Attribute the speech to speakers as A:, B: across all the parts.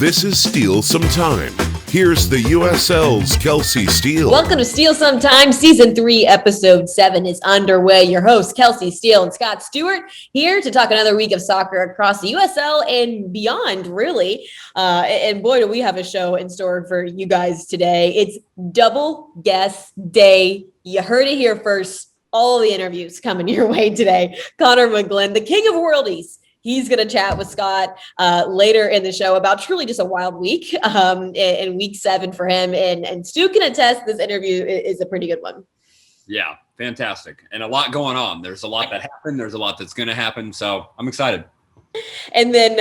A: This is Steele Sometime. Here's the USL's Kelsey Steele.
B: Welcome to Steele Sometime. Season 3, Episode 7 is underway. Your hosts, Kelsey Steele and Scott Stewart, here to talk another week of soccer across the USL and beyond, really. And boy, do we have a show in store for you guys today. It's Double Guest Day. You heard it here first. All the interviews coming your way today. Conor McGlynn, the king of worldies. He's going to chat with Scott later in the show about truly just a wild week in week 7 for him. And Stu can attest this interview is a pretty good one.
C: Yeah, fantastic. And a lot going on. There's a lot that happened. There's a lot that's going to happen. So I'm excited.
B: And then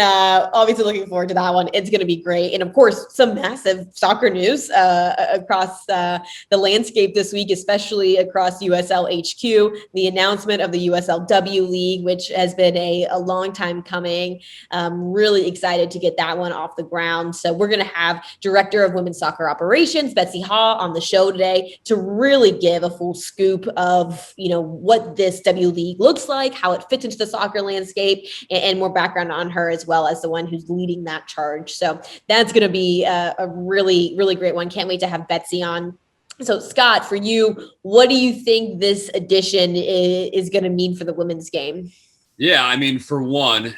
B: obviously looking forward to that one. It's going to be great. And of course, some massive soccer news across the landscape this week, especially across USL HQ, the announcement of the USLW League, which has been a long time coming. Really excited to get that one off the ground. So we're going to have Director of Women's Soccer Operations, Betsy Haugh, on the show today to really give a full scoop of, what this W League looks like, how it fits into the soccer landscape, and more background on her as well as the one who's leading that charge. So that's going to be a really, really great one. Can't wait to have Betsy on. So Scott, for you, what do you think this addition is going to mean for the women's game?
C: Yeah, I mean, for one,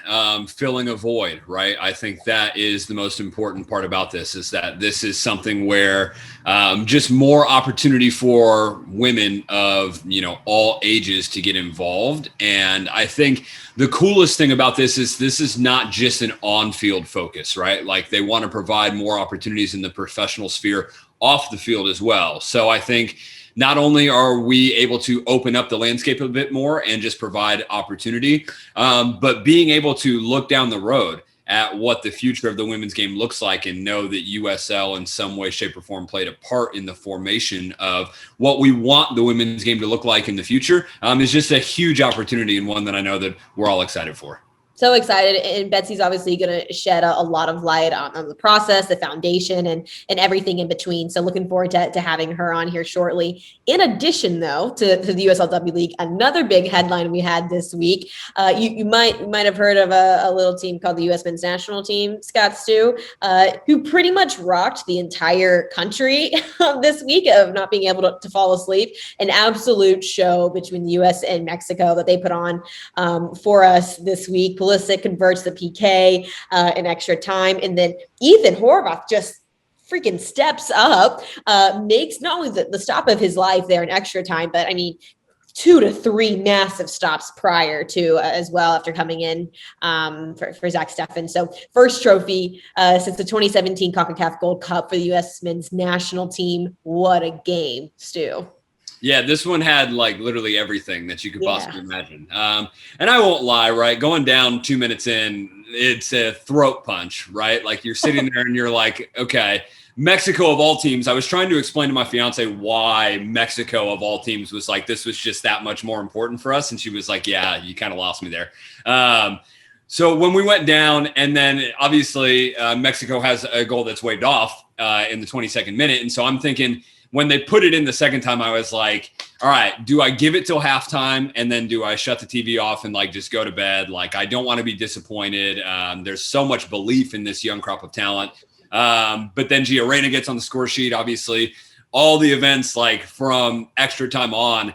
C: filling a void, right? I think that is the most important part about this, is that this is something where just more opportunity for women of, all ages to get involved. And I think the coolest thing about this is not just an on-field focus, right? Like, they want to provide more opportunities in the professional sphere off the field as well. So I think not only are we able to open up the landscape a bit more and just provide opportunity, but being able to look down the road at what the future of the women's game looks like and know that USL in some way, shape, or form played a part in the formation of what we want the women's game to look like in the future is just a huge opportunity, and one that I know that we're all excited for.
B: So excited. And Betsy's obviously going to shed a lot of light on the process, the foundation, and everything in between. So looking forward to having her on here shortly. In addition, though, to the USLW League, another big headline we had this week, you might have heard of a little team called the U.S. Men's National Team, Scott Stu, who pretty much rocked the entire country this week of not being able to fall asleep. An absolute show between the U.S. and Mexico that they put on for us this week. Pulisic converts the PK in extra time. And then Ethan Horvath just freaking steps up, makes not only the stop of his life there in extra time, but 2 to 3 massive stops prior to as well after coming in for Zach Steffen. So first trophy since the 2017 CONCACAF Gold Cup for the U.S. Men's National Team. What a game, Stu.
C: Yeah, this one had literally everything that you could possibly imagine. And I won't lie, right? Going down 2 minutes in, it's a throat punch, right? Like, you're sitting there and you're like, okay, Mexico of all teams. I was trying to explain to my fiance why Mexico of all teams was this was just that much more important for us. And she was like, yeah, you kind of lost me there. So when we went down, and then obviously Mexico has a goal that's waved off in the 22nd minute. And so I'm thinking, when they put it in the second time, I was like, all right, do I give it till halftime? And then do I shut the TV off and just go to bed? I don't want to be disappointed. There's so much belief in this young crop of talent. But then Gia Reyna gets on the score sheet. Obviously, all the events from extra time on,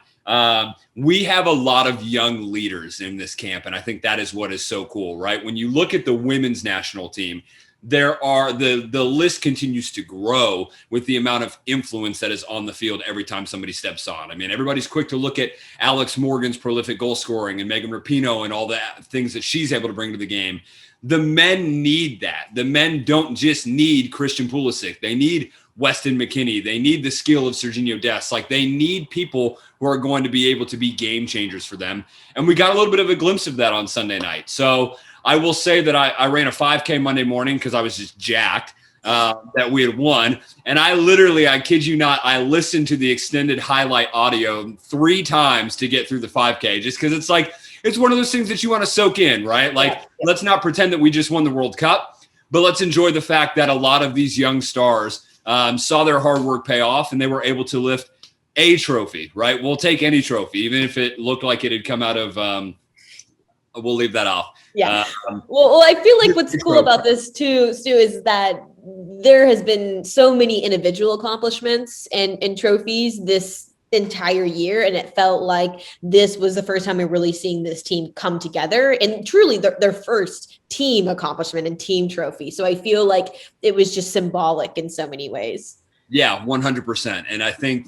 C: we have a lot of young leaders in this camp. And I think that is what is so cool, right? When you look at the women's national team, there are the list continues to grow with the amount of influence that is on the field every time somebody steps on. I mean, everybody's quick to look at Alex Morgan's prolific goal scoring and Megan Rapinoe and all the things that she's able to bring to the game. The men need that. The men don't just need Christian Pulisic. They need Weston McKennie. They need the skill of Serginho Dest. They need people who are going to be able to be game changers for them. And we got a little bit of a glimpse of that on Sunday night. So I will say that I ran a 5K Monday morning because I was just jacked that we had won. And I kid you not, I listened to the extended highlight audio 3 times to get through the 5K, just because it's one of those things that you want to soak in, right? Let's not pretend that we just won the World Cup, but let's enjoy the fact that a lot of these young stars saw their hard work pay off, and they were able to lift a trophy, right? We'll take any trophy, even if it looked like it had come out of we'll leave that off.
B: Yeah. Well, I feel like what's cool about this too, Stu, is that there has been so many individual accomplishments and trophies this entire year. And it felt like this was the first time we're really seeing this team come together and truly their first team accomplishment and team trophy. So I feel like it was just symbolic in so many ways.
C: Yeah, 100%. And I think,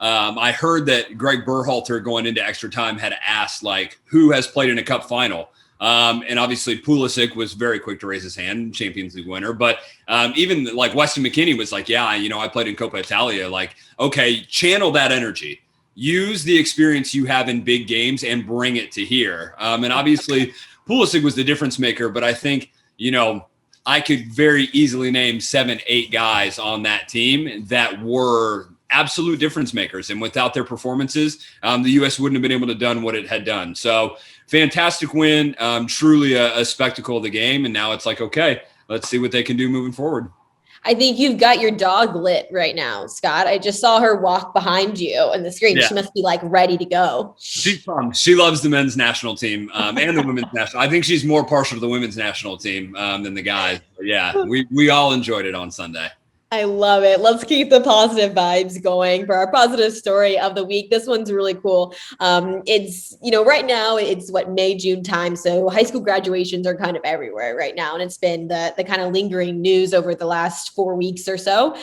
C: I heard that Greg Berhalter going into extra time had asked like who has played in a cup final. And obviously Pulisic was very quick to raise his hand, Champions League winner. But even like Weston McKennie was like, yeah, I played in Coppa Italia. Like, okay, channel that energy. Use the experience you have in big games and bring it to here. And obviously Pulisic was the difference maker. But I think, I could very easily name 7-8 guys on that team that were absolute difference makers. And without their performances, the U.S. wouldn't have been able to done what it had done. So fantastic win, truly a spectacle of the game. And now it's like, okay, let's see what they can do moving forward.
B: I think you've got your dog lit right now, Scott. I just saw her walk behind you on the screen. Yeah. She must be like ready to go.
C: She's fun. She loves the men's national team and the women's national. I think she's more partial to the women's national team than the guys. But yeah, we all enjoyed it on Sunday.
B: I love it. Let's keep the positive vibes going for our positive story of the week. This one's really cool. It's, right now it's May, June time. So high school graduations are kind of everywhere right now. And it's been the kind of lingering news over the last 4 weeks or so.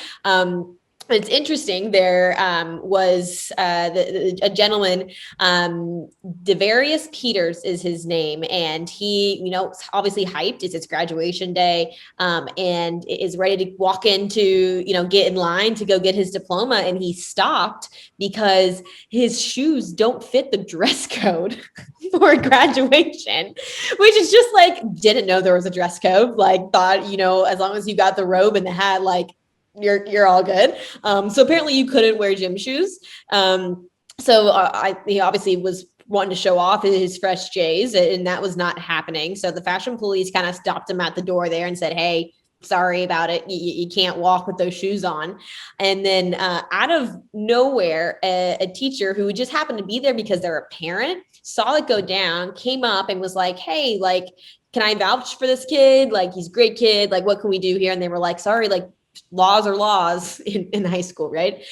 B: It's interesting. There was a gentleman, Devarius Peters is his name, and he, obviously hyped. It's his graduation day, and is ready to walk into, get in line to go get his diploma, and he stopped because his shoes don't fit the dress code for graduation, which is just like didn't know there was a dress code. Like thought, as long as you got the robe and the hat, like. You're all good. So apparently you couldn't wear gym shoes. He obviously was wanting to show off his fresh J's, and that was not happening. So the fashion police kind of stopped him at the door there and said, hey, sorry about it. You can't walk with those shoes on. And then out of nowhere, a teacher who just happened to be there because they're a parent saw it go down, came up and was like, hey, like, can I vouch for this kid? Like, he's a great kid. Like, what can we do here? And they were like, sorry, like, laws are laws in high school, right?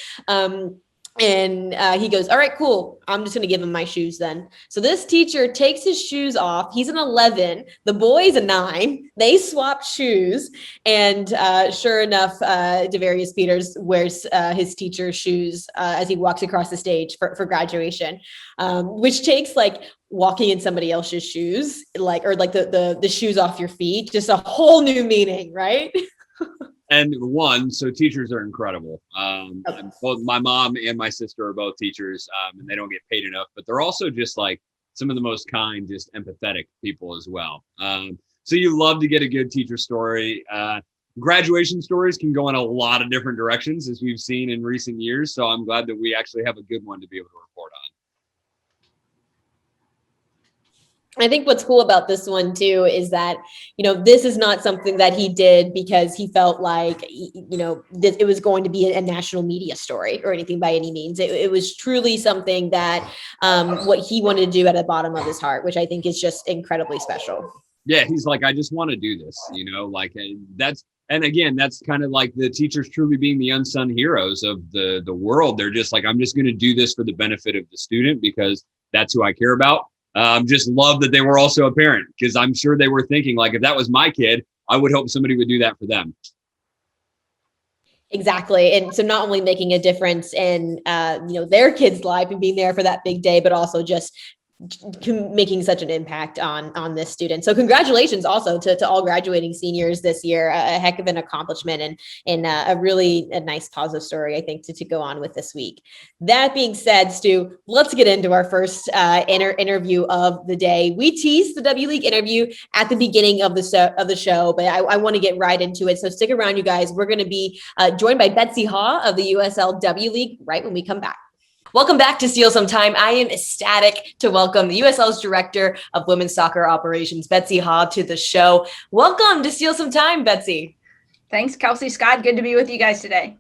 B: And he goes, all right, cool. I'm just going to give him my shoes then. So this teacher takes his shoes off. He's an 11. The boy's a 9. They swap shoes. And sure enough, Devarius Peters wears his teacher's shoes as he walks across the stage for graduation, which takes like walking in somebody else's shoes, or the shoes off your feet, just a whole new meaning, right?
C: And so teachers are incredible. Both my mom and my sister are both teachers, and they don't get paid enough, but they're also just like some of the most kind, just empathetic people as well. So you love to get a good teacher story. Graduation stories can go in a lot of different directions, as we've seen in recent years. So I'm glad that we actually have a good one to be able to report on.
B: I think what's cool about this one too is that, this is not something that he did because he felt like, it was going to be a national media story or anything by any means. It was truly something that what he wanted to do at the bottom of his heart, which I think is just incredibly special.
C: Yeah, he's like, I just want to do this, and again, that's kind of like the teachers truly being the unsung heroes of the world. They're just like, I'm just going to do this for the benefit of the student because that's who I care about. Just love that they were also a parent, because I'm sure they were thinking like, if that was my kid, I would hope somebody would do that for them.
B: Exactly. And so not only making a difference in, their kid's life and being there for that big day, but also just making such an impact on this student. So congratulations also to all graduating seniors this year. A heck of an accomplishment and a really nice positive story, I think, to go on with this week. That being said, Stu, let's get into our first interview of the day. We teased the W League interview at the beginning of the show, but I want to get right into it. So stick around, you guys. We're going to be joined by Betsy Haugh of the USL W League right when we come back. Welcome back to Steele Some Time. I am ecstatic to welcome the USL's Director of Women's Soccer Operations, Betsy Haugh, to the show. Welcome to Steele Some Time, Betsy.
D: Thanks, Kelsey. Scott. Good to be with you guys today.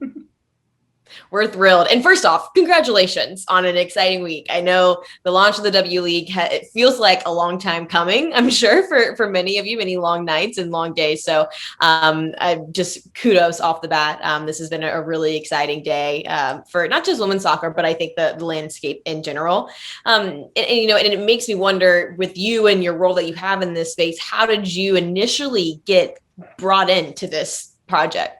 B: We're thrilled. And first off, congratulations on an exciting week. I know the launch of the W League, it feels like a long time coming, I'm sure, for many of you, many long nights and long days. So I just kudos off the bat. This has been a really exciting day for not just women's soccer, but I think the landscape in general. And it makes me wonder, with you and your role that you have in this space, how did you initially get brought into this project?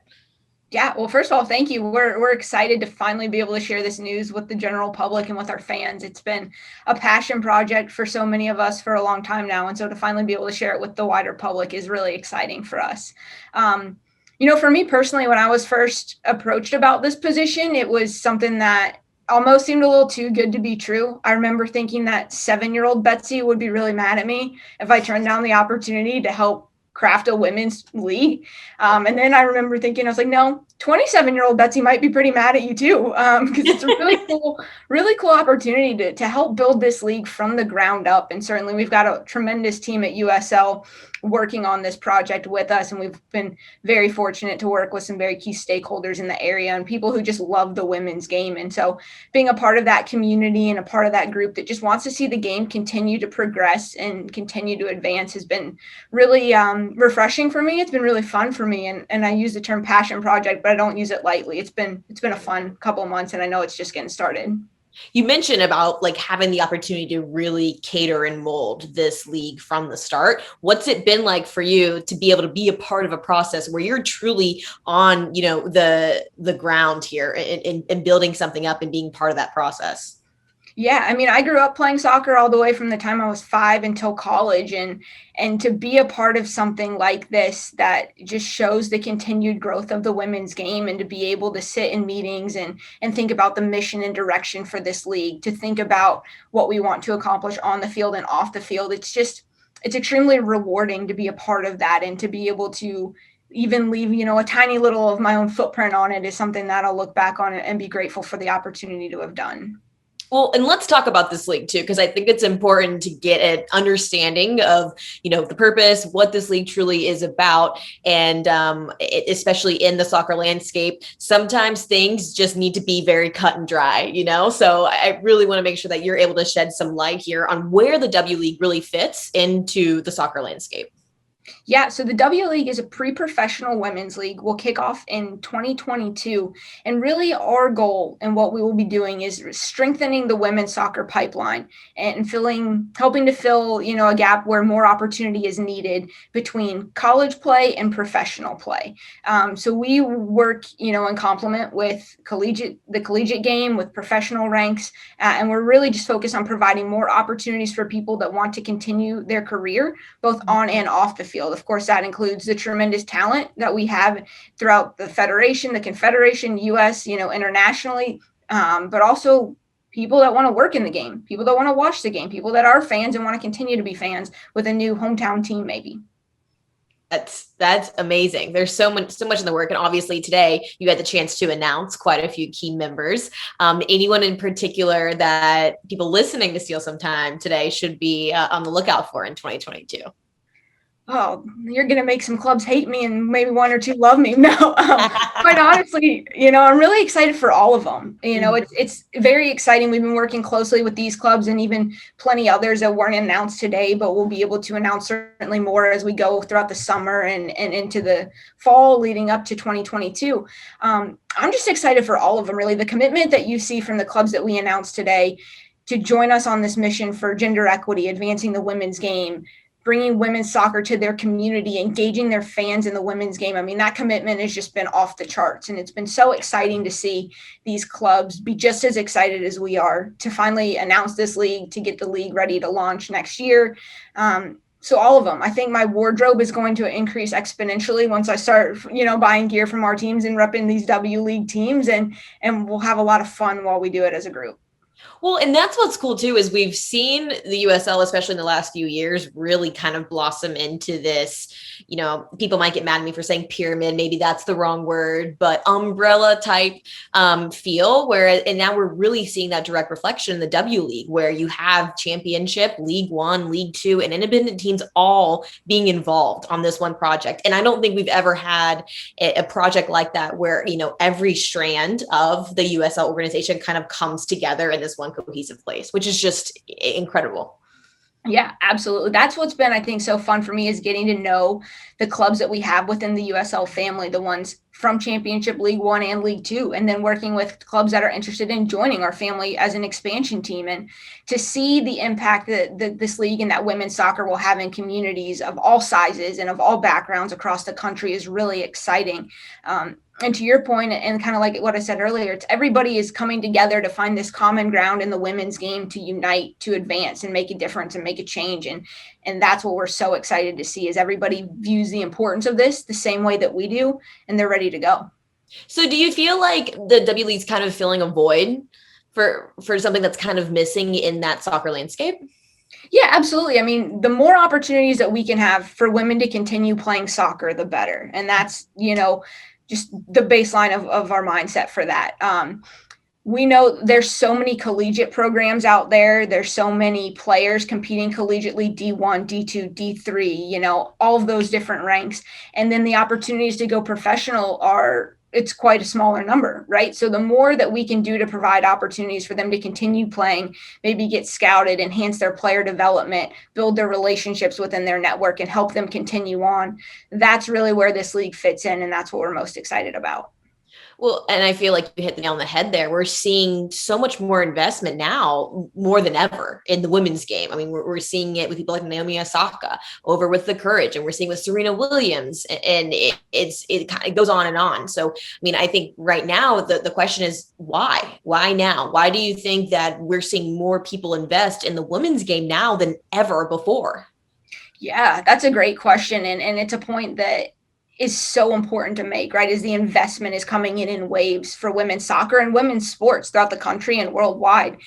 D: Yeah, well, first of all, thank you. We're excited to finally be able to share this news with the general public and with our fans. It's been a passion project for so many of us for a long time now. And so to finally be able to share it with the wider public is really exciting for us. For me personally, when I was first approached about this position, it was something that almost seemed a little too good to be true. I remember thinking that 7-year-old Betsy would be really mad at me if I turned down the opportunity to help craft a women's league. And then I remember thinking, I was like, no, 27-year-old Betsy might be pretty mad at you too, because it's a really cool opportunity to help build this league from the ground up. And certainly we've got a tremendous team at USL working on this project with us. And we've been very fortunate to work with some very key stakeholders in the area and people who just love the women's game. And so being a part of that community and a part of that group that just wants to see the game continue to progress and continue to advance has been really refreshing for me. It's been really fun for me. And I use the term passion project, but I don't use it lightly. It's been a fun couple of months, and I know it's just getting started.
B: You mentioned about like having the opportunity to really cater and mold this league from the start. What's it been like for you to be able to be a part of a process where you're truly on, the ground here and building something up and being part of that process?
D: Yeah, I mean, I grew up playing soccer all the way from the time I was 5 until college, and to be a part of something like this that just shows the continued growth of the women's game, and to be able to sit in meetings and think about the mission and direction for this league, to think about what we want to accomplish on the field and off the field. It's extremely rewarding to be a part of that, and to be able to even leave, a tiny little of my own footprint on it is something that I'll look back on and be grateful for the opportunity to have done.
B: Well, and let's talk about this league too, because I think it's important to get an understanding of, the purpose, what this league truly is about. And especially in the soccer landscape, sometimes things just need to be very cut and dry, So I really want to make sure that you're able to shed some light here on where the W League really fits into the soccer landscape.
D: Yeah, so the W League is a pre-professional women's league. We'll kick off in 2022. And really our goal and what we will be doing is strengthening the women's soccer pipeline and helping to fill, a gap where more opportunity is needed between college play and professional play. So we work, in complement with the collegiate game, with professional ranks. And we're really just focused on providing more opportunities for people that want to continue their career, both on and off the field. Of course, that includes the tremendous talent that we have throughout the Federation, the Confederation, US, internationally, but also people that want to work in the game, people that want to watch the game, people that are fans and want to continue to be fans with a new hometown team, maybe.
B: That's amazing. There's so much in the work. And obviously today you had the chance to announce quite a few key members. Anyone in particular that people listening to Steele sometime today should be on the lookout for in 2022?
D: Oh, you're going to make some clubs hate me and maybe one or two love me. No, quite honestly, I'm really excited for all of them. It's very exciting. We've been working closely with these clubs and even plenty others that weren't announced today, but we'll be able to announce certainly more as we go throughout the summer and into the fall leading up to 2022. I'm just excited for all of them, really. The commitment that you see from the clubs that we announced today to join us on this mission for gender equity, advancing the women's game, bringing women's soccer to their community, engaging their fans in the women's game. I mean, that commitment has just been off the charts. And it's been so exciting to see these clubs be just as excited as we are to finally announce this league, to get the league ready to launch next year. So all of them, I think my wardrobe is going to increase exponentially once I start, buying gear from our teams and repping these W League teams, and we'll have a lot of fun while we do it as a group.
B: Well, and that's what's cool too, is we've seen the USL, especially in the last few years, really kind of blossom into this, people might get mad at me for saying pyramid, maybe that's the wrong word, but umbrella type feel and now we're really seeing that direct reflection in the W League, where you have championship, League One, League Two, and independent teams all being involved on this one project. And I don't think we've ever had a project like that where, every strand of the USL organization kind of comes together in this one cohesive place, which is just incredible.
D: Yeah, absolutely. That's what's been, I think, so fun for me, is getting to know the clubs that we have within the USL family, the ones from Championship, League One, and League Two, and then working with clubs that are interested in joining our family as an expansion team. And to see the impact that this league and that women's soccer will have in communities of all sizes and of all backgrounds across the country is really exciting. And to your point, and kind of like what I said earlier, it's everybody is coming together to find this common ground in the women's game to unite, to advance and make a difference and make a change. And that's what we're so excited to see, is everybody views the importance of this the same way that we do, and they're ready to go.
B: So do you feel like the W League's kind of filling a void for something that's kind of missing in that soccer landscape?
D: Yeah, absolutely. I mean, the more opportunities that we can have for women to continue playing soccer, the better. And that's, just the baseline of our mindset for that. We know there's so many collegiate programs out there. There's so many players competing collegiately, D1, D2, D3, all of those different ranks. And then the opportunities to go professional it's quite a smaller number, right? So the more that we can do to provide opportunities for them to continue playing, maybe get scouted, enhance their player development, build their relationships within their network, and help them continue on, that's really where this league fits in. And that's what we're most excited about.
B: Well, and I feel like you hit the nail on the head there. We're seeing so much more investment now, more than ever, in the women's game. I mean, we're seeing it with people like Naomi Osaka over with the Courage, and we're seeing with Serena Williams, and it kind of goes on and on. So, I mean, I think right now the question is why? Why now? Why do you think that we're seeing more people invest in the women's game now than ever before?
D: Yeah, that's a great question. And it's a point that is so important to make, right? Is the investment is coming in waves for women's soccer and women's sports throughout the country and worldwide.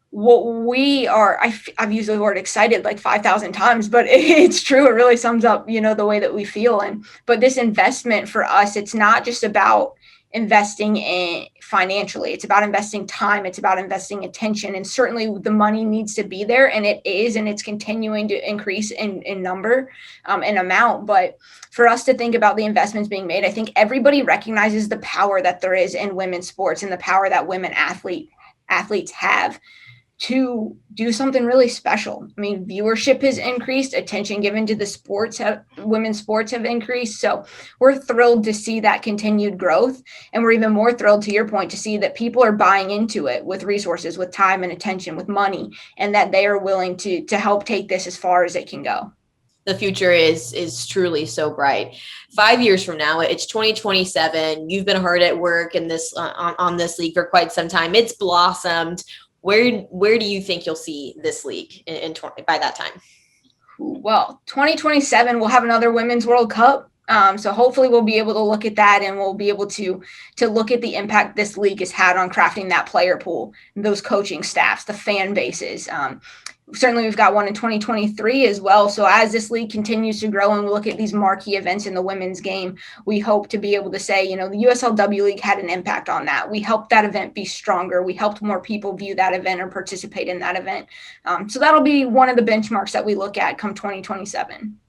D: What we are, I've used the word excited like 5,000 times, but it's true. It really sums up, the way that we feel. But this investment for us, it's not just about investing in financially. It's about investing time. It's about investing attention. And certainly the money needs to be there, and it is, and it's continuing to increase in number and amount. But for us to think about the investments being made, I think everybody recognizes the power that there is in women's sports and the power that women athletes have to do something really special. I mean, viewership has increased, attention given to the women's sports have increased. So we're thrilled to see that continued growth. And we're even more thrilled, to your point, to see that people are buying into it with resources, with time and attention, with money, and that they are willing to help take this as far as it can go.
B: The future is truly so bright. 5 years from now, it's 2027. You've been hard at work in this on this league for quite some time. It's blossomed. Where do you think you'll see this league by that time?
D: Well, 2027, we'll have another Women's World Cup. So hopefully we'll be able to look at that, and we'll be able to look at the impact this league has had on crafting that player pool, those coaching staffs, the fan bases. Certainly we've got one in 2023 as well. So as this league continues to grow and we look at these marquee events in the women's game, we hope to be able to say, the USLW League had an impact on that. We helped that event be stronger. We helped more people view that event or participate in that event. So that'll be one of the benchmarks that we look at come 2027.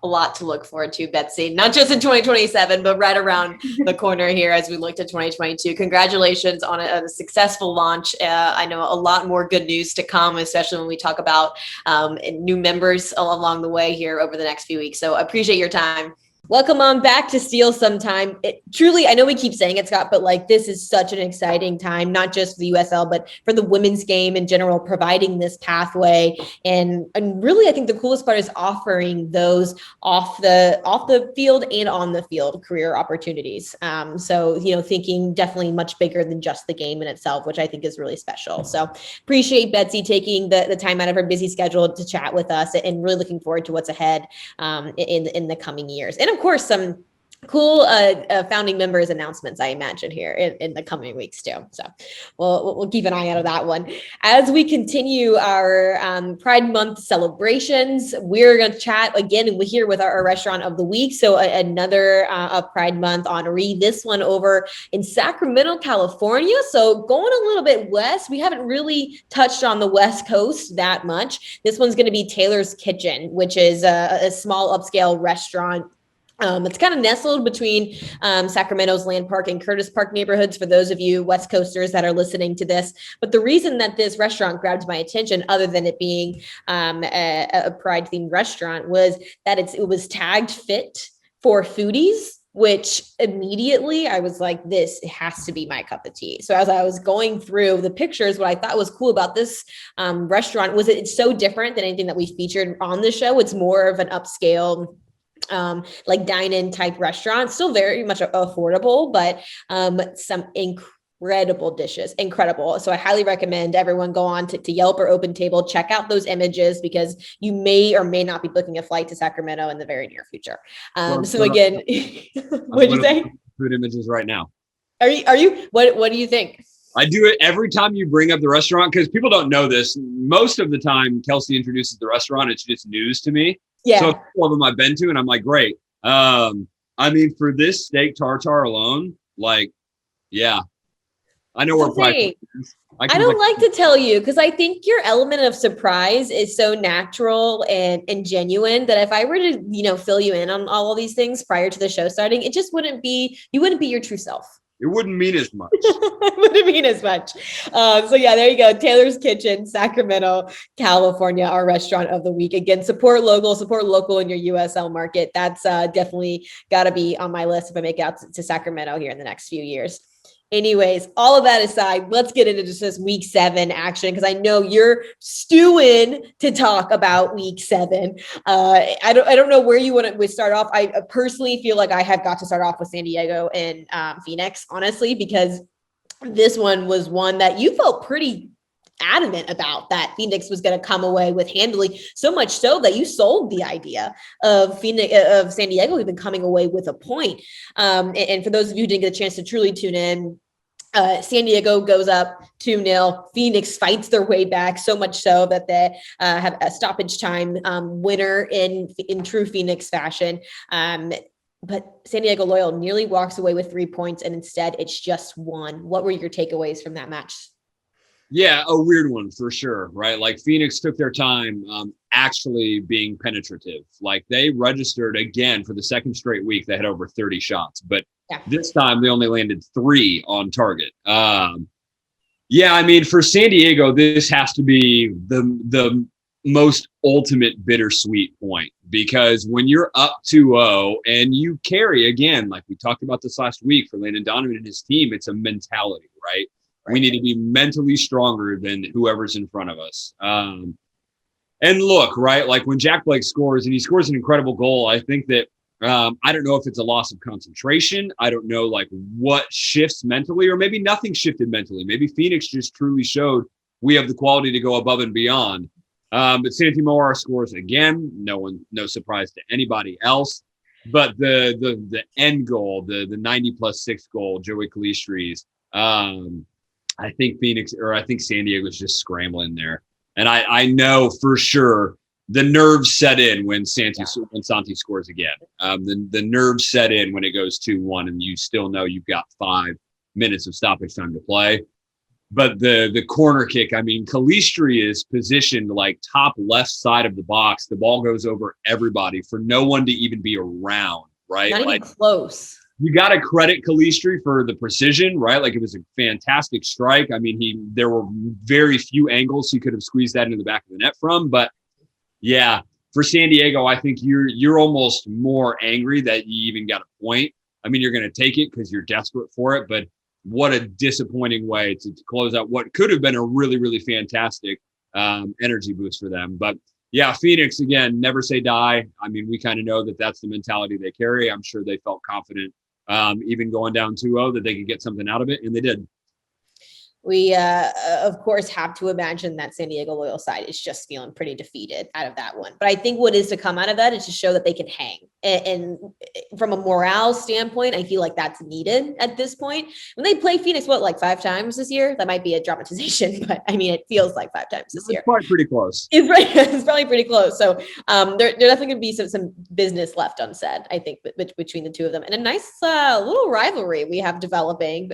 B: A lot to look forward to, Betsy, not just in 2027, but right around the corner here as we look to 2022. Congratulations on a successful launch. I know a lot more good news to come, especially when we talk about new members along the way here over the next few weeks. So I appreciate your time. Welcome on back to Steele sometime. Truly, I know we keep saying it, Scott, but this is such an exciting time, not just for the USL, but for the women's game in general, providing this pathway. And really, I think the coolest part is offering those off the field and on the field career opportunities. So, thinking definitely much bigger than just the game in itself, which I think is really special. So appreciate Betsy taking the time out of her busy schedule to chat with us, and really looking forward to what's ahead in the coming years. And of course, some cool founding members announcements, I imagine, here in the coming weeks too. So we'll keep an eye out of that one. As we continue our Pride Month celebrations, we're going to chat again here with our restaurant of the week. So another Pride Month honoree, this one over in Sacramento, California. So going a little bit west, we haven't really touched on the West Coast that much. This one's going to be Taylor's Kitchen, which is a small upscale restaurant. It's kind of nestled between Sacramento's Land Park and Curtis Park neighborhoods for those of you West Coasters that are listening to this. But the reason that this restaurant grabbed my attention, other than it being a Pride-themed restaurant, was that it was tagged fit for foodies, which immediately I was like, this has to be my cup of tea. So as I was going through the pictures, what I thought was cool about this restaurant was it's so different than anything that we featured on the show. It's more of an upscale like dine-in type restaurant, still very much affordable, but some incredible dishes, incredible. So I highly recommend everyone go on to Yelp or Open Table, check out those images, because you may or may not be booking a flight to Sacramento in the very near future. So again, what'd you say?
C: Food images right now.
B: Are you? What do you think?
C: I do it every time you bring up the restaurant, because people don't know this. Most of the time, Kelsey introduces the restaurant, it's just news to me.
B: Yeah.
C: So a couple of them I've been to, and I'm like, great. I mean, for this steak tartare alone, like, yeah, I know where price is. I
B: don't like to tell you, because I think your element of surprise is so natural and genuine that if I were to, fill you in on all of these things prior to the show starting, it just wouldn't be your true self.
C: It wouldn't mean as much.
B: It wouldn't mean as much. So yeah, there you go. Taylor's Kitchen, Sacramento, California, our restaurant of the week. Again, support local in your USL market. That's definitely got to be on my list if I make it out to Sacramento here in the next few years. Anyways, all of that aside, let's get into just this week 7 action, because I know you're stewing to talk about week 7. I don't know where you want to start off. I personally feel like I have got to start off with San Diego and Phoenix, honestly, because this one was one that you felt pretty adamant about, that Phoenix was going to come away with handily, so much so that you sold the idea of San Diego even coming away with a point. And for those of you who didn't get a chance to truly tune in, San Diego goes up 2-0. Phoenix fights their way back, so much so that they have a stoppage time winner in true Phoenix fashion. But San Diego Loyal nearly walks away with 3 points, and instead it's just 1. What were your takeaways from that match?
C: Yeah, a weird one for sure, right? Like Phoenix took their time actually being penetrative. Like they registered again for the second straight week. They had over 30 shots, but this time they only landed 3 on target. Yeah, I mean, for San Diego, this has to be the most ultimate bittersweet point, because when you're up 2-0 and you carry, again, like we talked about this last week for Landon Donovan and his team, it's a mentality, right? We need to be mentally stronger than whoever's in front of us. And look, right, like when Jack Blake scores, and he scores an incredible goal, I think that I don't know if it's a loss of concentration. I don't know like what shifts mentally, or maybe nothing shifted mentally. Maybe Phoenix just truly showed we have the quality to go above and beyond. But Santi Moar scores again. No surprise to anybody else. But the end goal, the 90+6 goal, Joey Calistris, I think San Diego's just scrambling there. And I know for sure the nerves set in when Santi scores again. The nerves set in when it goes 2-1 and you still know you've got 5 minutes of stoppage time to play. But the corner kick, I mean, Calistri is positioned like top left side of the box. The ball goes over everybody for no one to even be around, right?
B: Not even close.
C: You got to credit Calistri for the precision, right? Like it was a fantastic strike. I mean, there were very few angles he could have squeezed that into the back of the net from. But yeah, for San Diego, I think you're almost more angry that you even got a point. I mean, you're going to take it because you're desperate for it, but what a disappointing way to close out what could have been a really, really fantastic energy boost for them. But yeah, Phoenix, again, never say die. I mean, we kind of know that that's the mentality they carry. I'm sure they felt confident, even going down 2-0, that they could get something out of it, and they did.
B: We, of course, have to imagine that San Diego Loyal side is just feeling pretty defeated out of that one. But I think what is to come out of that is to show that they can hang. And from a morale standpoint, I feel like that's needed at this point. When they play Phoenix, like 5 times this year? That might be a dramatization, but I mean, it feels like 5 times this year.
C: It's probably pretty close.
B: It's probably pretty close. So there definitely going to be some business left unsaid, I think, between the two of them. And a nice little rivalry we have developing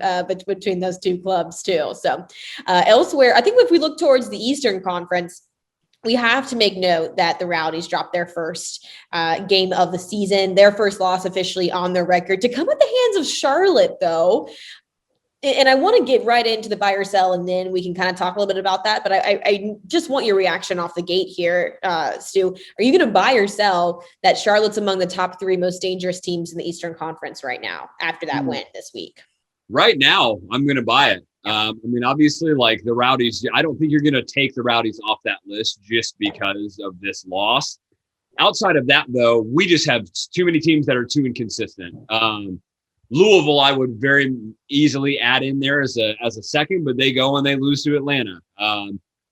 B: between those two clubs too. So elsewhere, I think if we look towards the Eastern Conference, we have to make note that the Rowdies dropped their first game of the season, their first loss officially on their record, to come at the hands of Charlotte, though. And I want to get right into the buy or sell, and then we can kind of talk a little bit about that. But I just want your reaction off the gate here, Stu. Are you going to buy or sell that Charlotte's among the top 3 most dangerous teams in the Eastern Conference right now after that win this week?
C: Right now, I'm going to buy it. I mean, obviously, like the Rowdies, I don't think you're going to take the Rowdies off that list just because of this loss. Outside of that, though, we just have too many teams that are too inconsistent. Louisville, I would very easily add in there as a second, but they go and they lose to Atlanta.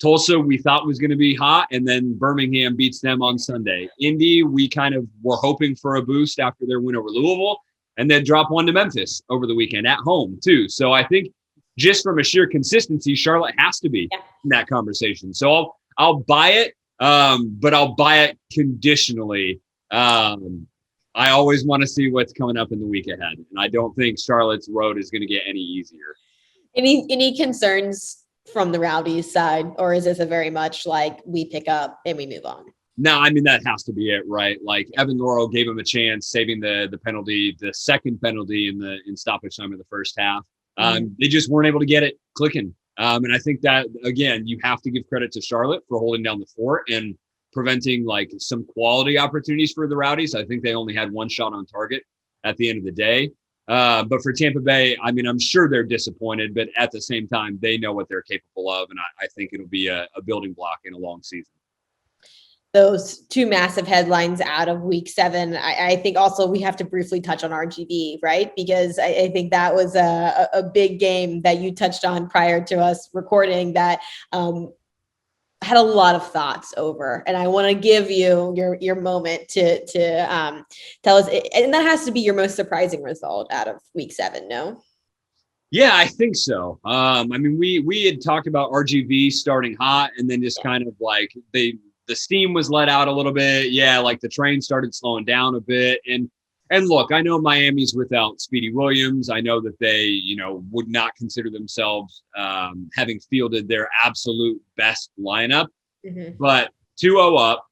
C: Tulsa, we thought was going to be hot, and then Birmingham beats them on Sunday. Indy, we kind of were hoping for a boost after their win over Louisville, and then drop one to Memphis over the weekend at home, too. So I think just from a sheer consistency, Charlotte has to be in that conversation. So I'll buy it, but I'll buy it conditionally. I always want to see what's coming up in the week ahead, and I don't think Charlotte's road is going to get any easier.
B: Any concerns from the Rowdies side, or is this a very much like we pick up and we move on?
C: No, I mean, that has to be it, right? Like Evan Laurel gave him a chance, saving the penalty, the second penalty in stoppage time in the first half. They just weren't able to get it clicking. And I think that, again, you have to give credit to Charlotte for holding down the fort and preventing like some quality opportunities for the Rowdies. I think they only had 1 shot on target at the end of the day. But for Tampa Bay, I mean, I'm sure they're disappointed, but at the same time, they know what they're capable of. And I think it'll be a building block in a long season.
B: Those 2 massive headlines out of week 7. I think also we have to briefly touch on RGV, right? Because I think that was a big game that you touched on prior to us recording that had a lot of thoughts over. And I want to give you your moment to tell us, and that has to be your most surprising result out of week 7, no?
C: Yeah, I think so. I mean, we had talked about RGV starting hot and then just kind of like the steam was let out a little bit. Yeah, like the train started slowing down a bit. And look, I know Miami's without Speedy Williams. I know that they, would not consider themselves having fielded their absolute best lineup. Mm-hmm. But 2-0 up,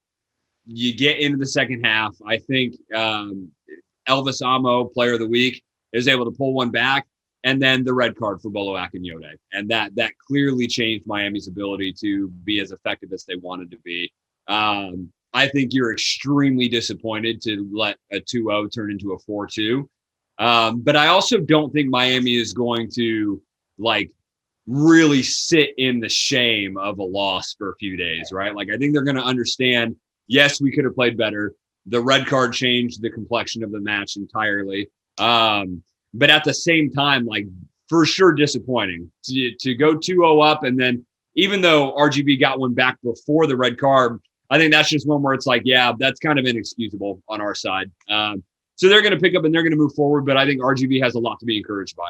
C: you get into the second half. I think Elvis Amo, player of the week, is able to pull one back. And then the red card for Bolo Akinyode. And that clearly changed Miami's ability to be as effective as they wanted to be. I think you're extremely disappointed to let a 2-0 turn into a 4-2. But I also don't think Miami is going to like really sit in the shame of a loss for a few days, right? Like I think they're going to understand, yes, we could have played better. The red card changed the complexion of the match entirely. But at the same time, like for sure disappointing to go 2-0 up. And then even though RGB got one back before the red card, I think that's just one where it's like, yeah, that's kind of inexcusable on our side. So they're going to pick up and they're going to move forward. But I think RGB has a lot to be encouraged by.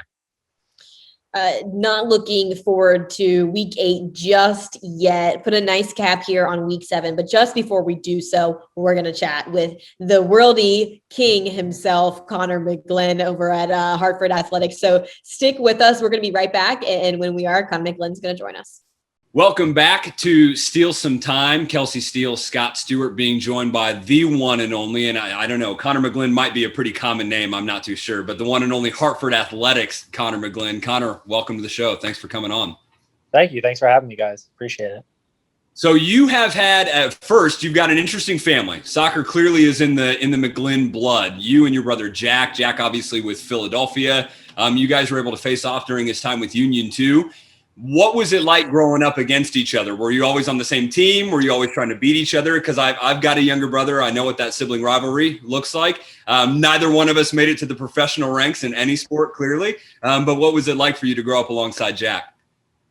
B: Not looking forward to week 8 just yet. Put a nice cap here on week 7. But just before we do so, we're going to chat with the worldie king himself, Conor McGlynn, over at Hartford Athletics. So stick with us. We're going to be right back. And when we are, Conor McGlynn's going to join us.
C: Welcome back to Steele Some Time. Kelsey Steele, Scott Stewart being joined by the one and only, and I don't know, Conor McGlynn might be a pretty common name. I'm not too sure, but the one and only Hartford Athletics, Conor McGlynn. Conor, welcome to the show. Thanks for coming on.
E: Thank you. Thanks for having me, guys. Appreciate it.
C: So you have had, at first, you've got an interesting family. Soccer clearly is in the McGlynn blood. You and your brother Jack obviously with Philadelphia. You guys were able to face off during his time with Union too. What was it like growing up against each other? Were you always on the same team? Were you always trying to beat each other? Because I've got a younger brother. I know what that sibling rivalry looks like. Neither one of us made it to the professional ranks in any sport, clearly. But what was it like for you to grow up alongside Jack?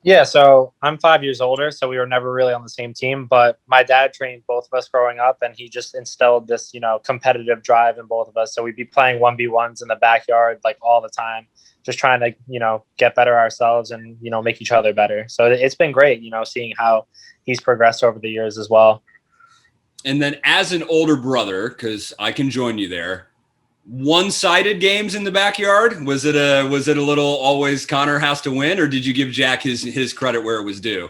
E: Yeah, so I'm 5 years older, so we were never really on the same team. But my dad trained both of us growing up, and he just instilled this, competitive drive in both of us. So we'd be playing 1v1s in the backyard like all the time, just trying to, get better ourselves and, make each other better. So it's been great, seeing how he's progressed over the years as well.
C: And then as an older brother, because I can join you there, one-sided games in the backyard? Was it a little always Conor has to win, or did you give Jack his credit where it was due?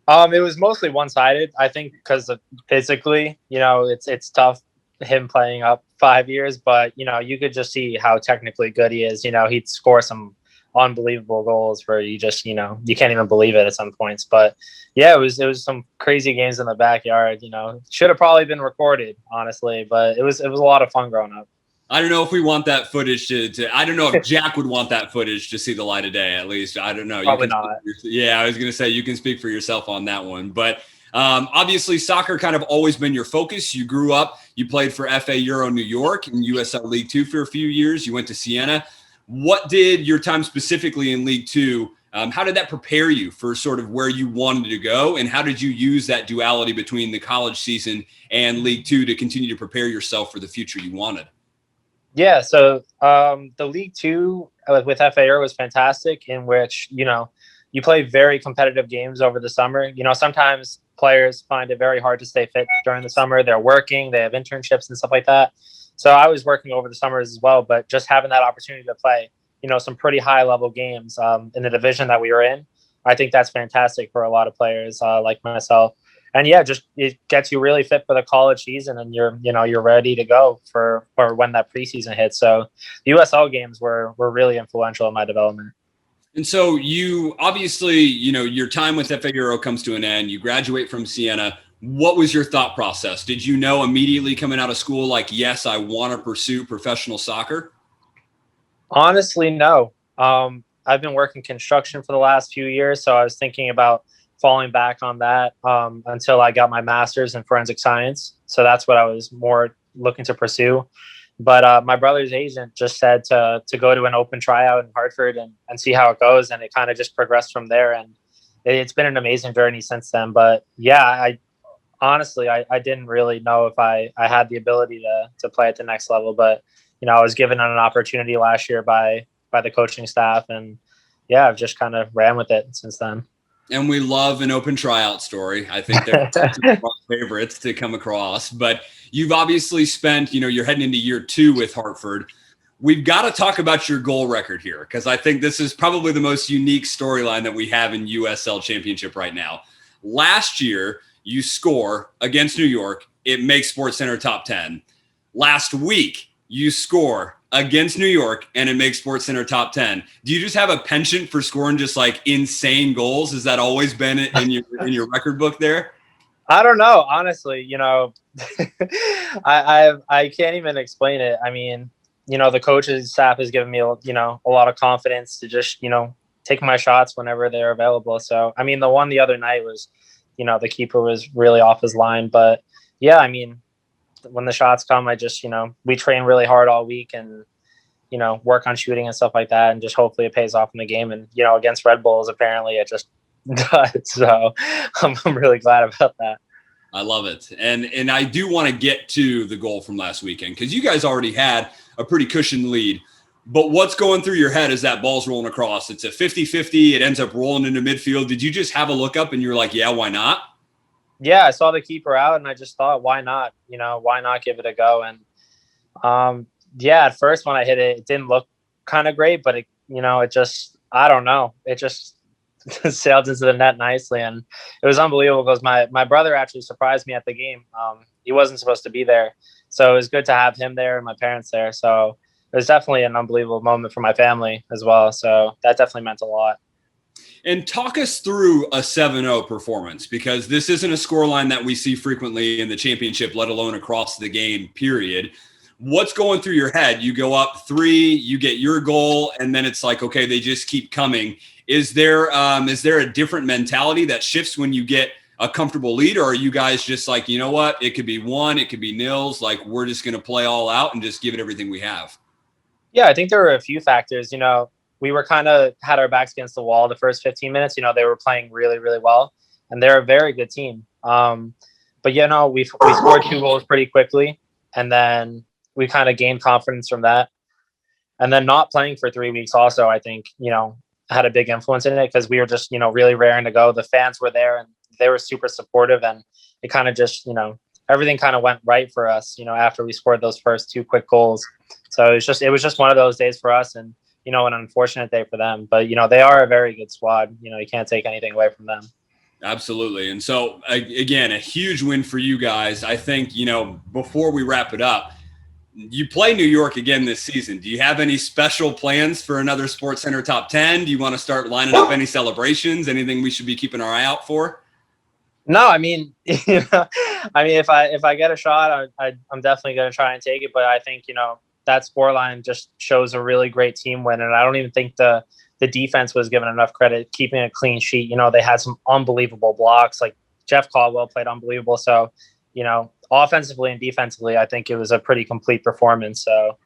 E: It was mostly one-sided, I think, because physically, it's tough him playing up 5 years, but you could just see how technically good he is. He'd score some unbelievable goals where you just, you can't even believe it at some points. But yeah, it was some crazy games in the backyard. Should have probably been recorded, honestly, but it was a lot of fun growing up.
C: I don't know if we want that footage to I don't know if Jack would want that footage to see the light of day, at least. I don't know.
E: Probably not.
C: Yeah, I was going to say you can speak for yourself on that one. But obviously, soccer kind of always been your focus. You grew up, you played for FA Euro New York and USL League Two for a few years. You went to Siena. What did your time specifically in League Two, how did that prepare you for sort of where you wanted to go? And how did you use that duality between the college season and League Two to continue to prepare yourself for the future you wanted?
E: Yeah, so the League Two with FAR was fantastic, in which you play very competitive games over the summer. Sometimes players find it very hard to stay fit during the summer. They're working, they have internships and stuff like that. So I was working over the summers as well, but just having that opportunity to play some pretty high level games in the division that we were in, I think that's fantastic for a lot of players like myself. And yeah, just it gets you really fit for the college season, and you're ready to go for when that preseason hits. So the USL games were really influential in my development.
C: And so you obviously, your time with FA Euro comes to an end. You graduate from Siena. What was your thought process? Did you know immediately coming out of school, like, yes, I want to pursue professional soccer?
E: Honestly, no. I've been working construction for the last few years, so I was thinking about falling back on that until I got my master's in forensic science. So that's what I was more looking to pursue. But my brother's agent just said to go to an open tryout in Hartford and see how it goes. And it kind of just progressed from there. And it's been an amazing journey since then. But yeah, I honestly didn't really know if I had the ability to play at the next level. But, I was given an opportunity last year by the coaching staff. And yeah, I've just kind of ran with it since then.
C: And we love an open tryout story. I think they're some of our favorites to come across. But you've obviously spent, you're heading into year 2 with Hartford. We've got to talk about your goal record here, because I think this is probably the most unique storyline that we have in USL Championship right now. Last year, you score against New York. It makes SportsCenter top 10. Last week, you score against New York and it makes SportsCenter top 10. Do you just have a penchant for scoring just like insane goals? Has that always been in your record book there?
E: I don't know, honestly. I can't even explain it. I mean, the coaches staff has given me a lot of confidence to just take my shots whenever they're available. So I mean, the one the other night was the keeper was really off his line, but yeah, I mean, when the shots come, I just, we train really hard all week and, work on shooting and stuff like that. And just hopefully it pays off in the game. And, against Red Bulls, apparently it just does. So I'm really glad about that.
C: I love it. And I do want to get to the goal from last weekend, because you guys already had a pretty cushioned lead. But what's going through your head as that ball's rolling across? It's a 50-50. It ends up rolling into midfield. Did you just have a look up and you're like, yeah, why not?
E: Yeah, I saw the keeper out and I just thought, why not? Why not give it a go? And yeah, at first when I hit it, it didn't look kind of great, but it just, I don't know. It just sailed into the net nicely. And it was unbelievable because my brother actually surprised me at the game. He wasn't supposed to be there. So it was good to have him there and my parents there. So it was definitely an unbelievable moment for my family as well. So that definitely meant a lot.
C: And talk us through a 7-0 performance, because this isn't a scoreline that we see frequently in the championship, let alone across the game, period. What's going through your head? You go up 3, you get your goal, and then it's like, okay, they just keep coming. Is there a different mentality that shifts when you get a comfortable lead, or are you guys just like, you know what, it could be 1, it could be nils, like we're just going to play all out and just give it everything we have?
E: Yeah, I think there were a few factors. we were kind of had our backs against the wall the first 15 minutes. You know, they were playing really, really well, and they're a very good team. But you know, we scored 2 goals pretty quickly, and then we kind of gained confidence from that. And then not playing for 3 weeks also, I think, you know, had a big influence in it, because we were just, you know, really raring to go. The fans were there and they were super supportive, and it kind of just, you know, everything kind of went right for us, you know, after we scored those first 2 quick goals. So it was just one of those days for us, and, you know, an unfortunate day for them. But, you know, they are a very good squad. You know, you can't take anything away from them.
C: Absolutely. And so, again, a huge win for you guys. I think, you know, before we wrap it up, you play New York again this season. Do you have any special plans for another SportsCenter top 10? Do you want to start lining up any celebrations? Anything we should be keeping our eye out for?
E: No, I mean, you know, if I get a shot, I'm definitely going to try and take it. But I think, you know, that scoreline just shows a really great team win. And I don't even think the defense was given enough credit, keeping a clean sheet. You know, they had some unbelievable blocks. Like Jeff Caldwell played unbelievable. So, you know, offensively and defensively, I think it was a pretty complete performance. So,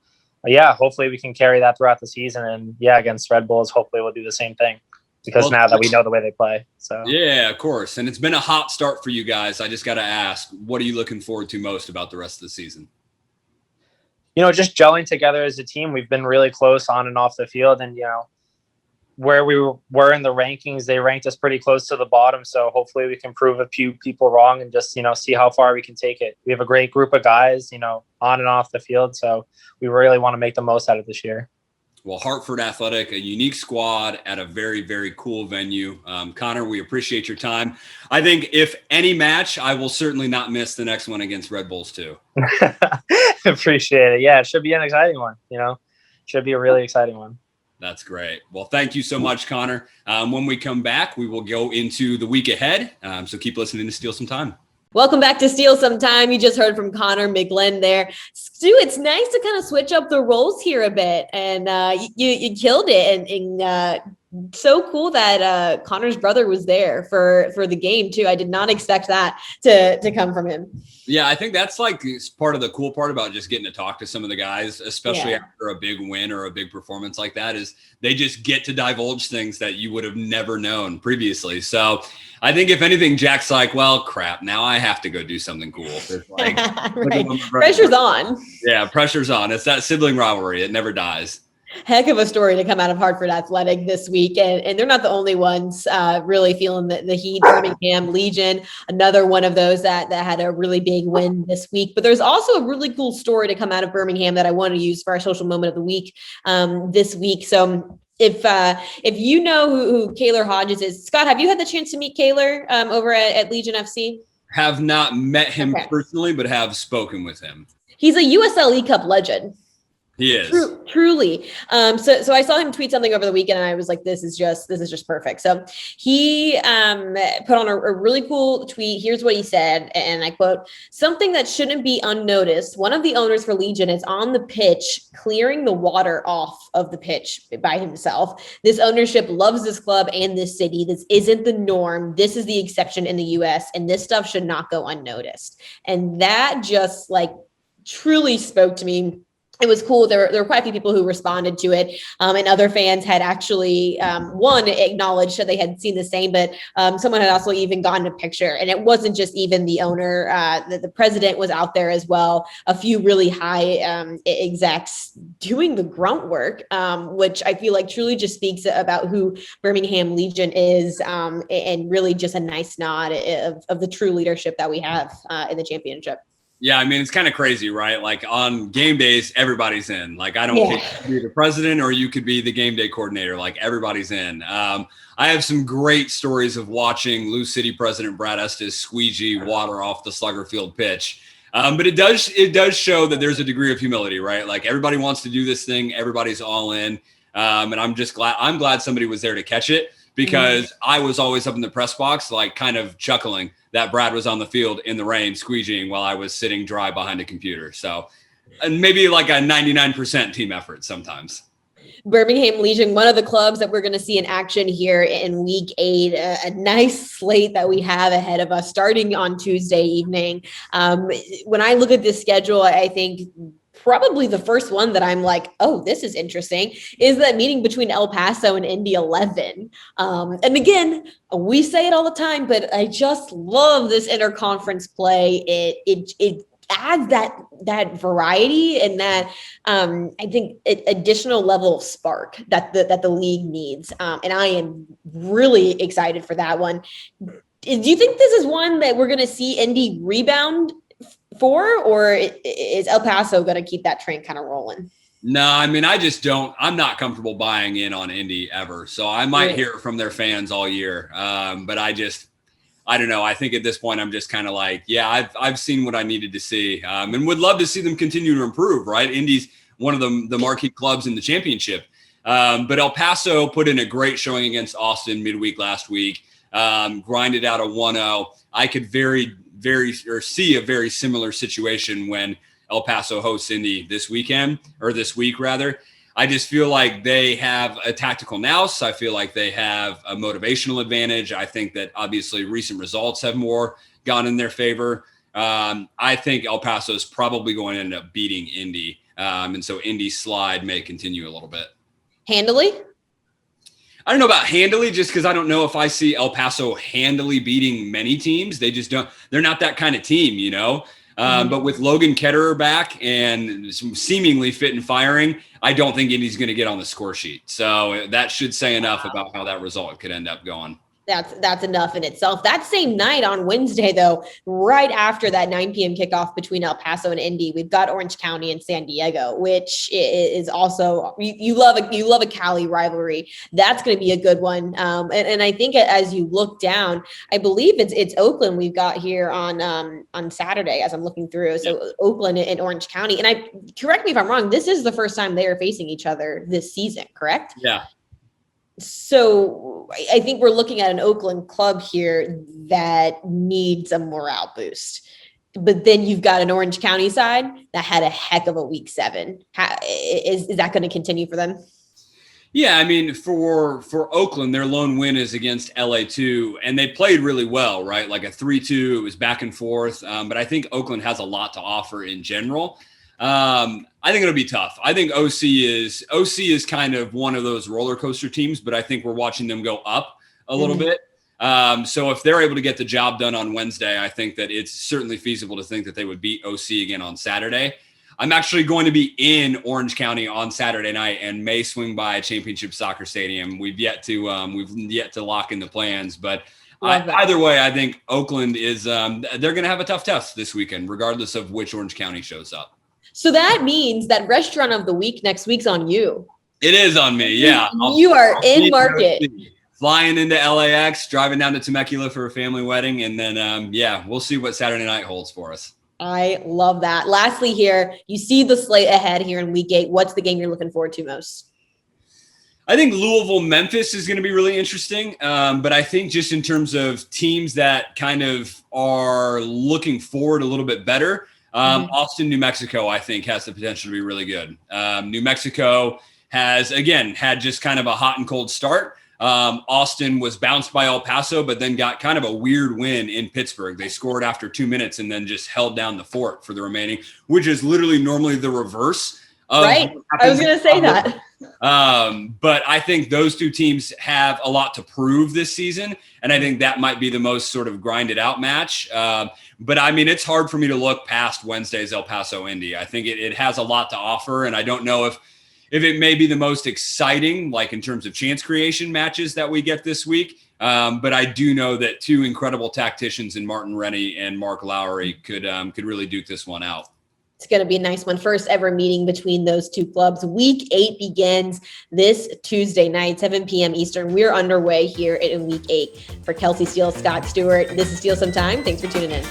E: yeah, hopefully we can carry that throughout the season. And yeah, against Red Bulls, hopefully we'll do the same thing, because now that we know the way they play. So
C: yeah, of course. And it's been a hot start for you guys. I just got to ask, what are you looking forward to most about the rest of the season?
E: You know, just gelling together as a team. We've been really close on and off the field, and, you know, where we were in the rankings, they ranked us pretty close to the bottom. So hopefully we can prove a few people wrong and just, you know, see how far we can take it. We have a great group of guys, you know, on and off the field. So we really want to make the most out of this year.
C: Well, Hartford Athletic, a unique squad at a very, very cool venue. Conor, we appreciate your time. I think if any match, I will certainly not miss the next one against Red Bulls too.
E: Appreciate it. Yeah, it should be an exciting one. You know, should be a really exciting one.
C: That's great. Well, thank you so much, Conor. When we come back, we will go into the week ahead. So keep listening to Steele Some Time.
B: Welcome back to Steele Some Time. You just heard from Conor McGlynn there. Stu, it's nice to kind of switch up the roles here a bit, and you killed it. And so cool that Conor's brother was there for the game too. I did not expect that to come from him.
C: Yeah, I think that's like part of the cool part about just getting to talk to some of the guys, especially after a big win or a big performance like that, is they just get to divulge things that you would have never known previously. So I think if anything, Jack's like, well, crap, now I have to go do something cool. Like,
B: right. Pressure's on.
C: Yeah, pressure's on. It's that sibling rivalry. It never dies.
B: Heck of a story to come out of Hartford Athletic this week. And they're not the only ones really feeling the heat. Birmingham Legion, another one of those that had a really big win this week. But there's also a really cool story to come out of Birmingham that I want to use for our social moment of the week this week. So if you know who Kaylor Hodges is, Scott, have you had the chance to meet Kaylor over at Legion FC?
C: Have not met him personally, but have spoken with him.
B: He's a USL Cup legend.
C: He is
B: truly. So I saw him tweet something over the weekend, and I was like, this is just perfect. So he put on a really cool tweet. Here's what he said, and I quote, "Something that shouldn't be unnoticed. One of the owners for Legion is on the pitch clearing the water off of the pitch by himself. This ownership loves this club and this city. This isn't the norm. This is the exception in the US, and this stuff should not go unnoticed." And that just like truly spoke to me. It was cool. There were quite a few people who responded to it, and other fans had actually one acknowledged that they had seen the same, but someone had also even gotten a picture, and it wasn't just even the owner. The president was out there as well. A few really high execs doing the grunt work, which I feel like truly just speaks about who Birmingham Legion is, and really just a nice nod of the true leadership that we have in the championship.
C: Yeah, I mean, it's kind of crazy, right? Like on game days, everybody's in. Like, I don't care if you could be the president or you could be the game day coordinator. Like, everybody's in. I have some great stories of watching Lou City President Brad Estes squeegee water off the Slugger Field pitch. But it does show that there's a degree of humility, right? Like, everybody wants to do this thing. Everybody's all in. And I'm glad somebody was there to catch it, because I was always up in the press box, like kind of chuckling that Brad was on the field in the rain squeegeeing while I was sitting dry behind a computer. So, and maybe like a 99% team effort sometimes.
B: Birmingham Legion, one of the clubs that we're going to see in action here in week 8, a nice slate that we have ahead of us starting on Tuesday evening. When I look at this schedule, I think probably the first one that I'm like, oh, this is interesting, is that meeting between El Paso and Indy 11. And again, we say it all the time, but I just love this interconference play. It adds that variety and that I think additional level of spark that the league needs. And I am really excited for that one. Do you think this is one that we're going to see Indy rebound for, or is El Paso going to keep that train kind of rolling?
C: No, I mean, I'm not comfortable buying in on Indy ever. So I might hear it from their fans all year. But I don't know. I think at this point, I'm just kind of like, yeah, I've seen what I needed to see, and would love to see them continue to improve, right? Indy's one of the marquee clubs in the championship. But El Paso put in a great showing against Austin midweek last week, grinded out a 1-0. I could see a very similar situation when El Paso hosts Indy this week rather. I just feel like they have a tactical nous. I feel like they have a motivational advantage. I think that obviously recent results have more gone in their favor. I think El Paso is probably going to end up beating Indy. And so Indy's slide may continue a little bit.
B: Handily?
C: I don't know about handily, just because I don't know if I see El Paso handily beating many teams. They just don't. They're not that kind of team, you know. But with Logan Ketterer back and seemingly fit and firing, I don't think Indy's going to get on the score sheet. So that should say enough about how that result could end up going.
B: That's enough in itself. That same night on Wednesday, though, right after that 9 p.m. kickoff between El Paso and Indy, we've got Orange County and San Diego, which is also you love a Cali rivalry. That's going to be a good one. And I think as you look down, I believe it's Oakland we've got here on Saturday as I'm looking through. So Oakland and Orange County, and correct me if I'm wrong, this is the first time they are facing each other this season, correct?
C: Yeah.
B: So I think we're looking at an Oakland club here that needs a morale boost. But then you've got an Orange County side that had a heck of a week 7. Is that going to continue for them?
C: Yeah, I mean, for Oakland, their lone win is against LA2, and they played really well, right? Like a 3-2, it was back and forth. But I think Oakland has a lot to offer in general. I think it'll be tough. I think OC is kind of one of those roller coaster teams, but I think we're watching them go up a little bit. So if they're able to get the job done on Wednesday, I think that it's certainly feasible to think that they would beat OC again on Saturday. I'm actually going to be in Orange County on Saturday night and may swing by a championship soccer stadium. We've yet to lock in the plans, but either way, I think Oakland is they're going to have a tough test this weekend, regardless of which Orange County shows up.
B: So that means that restaurant of the week next week's on you.
C: It is on me, yeah.
B: You are in market.
C: Flying into LAX, driving down to Temecula for a family wedding, and then, we'll see what Saturday night holds for us.
B: I love that. Lastly here, you see the slate ahead here in week 8. What's the game you're looking forward to most?
C: I think Louisville-Memphis is going to be really interesting, but I think just in terms of teams that kind of are looking forward a little bit better, Austin, New Mexico, I think has the potential to be really good. New Mexico has, again, had just kind of a hot and cold start. Austin was bounced by El Paso, but then got kind of a weird win in Pittsburgh. They scored after 2 minutes and then just held down the fort for the remaining, which is literally normally the reverse.
B: Right. I was going to say that.
C: But I think those two teams have a lot to prove this season. And I think that might be the most sort of grinded out match. But I mean, it's hard for me to look past Wednesday's El Paso Indy. I think it has a lot to offer. And I don't know if it may be the most exciting, like in terms of chance creation matches that we get this week. But I do know that two incredible tacticians in Martin Rennie and Mark Lowry could really duke this one out.
B: It's going to be a nice one. First ever meeting between those two clubs. Week 8 begins this Tuesday night, 7 p.m. Eastern. We're underway here in week 8. For Kelsey Steele, Scott Stewart, this is Steele Sometime. Thanks for tuning in.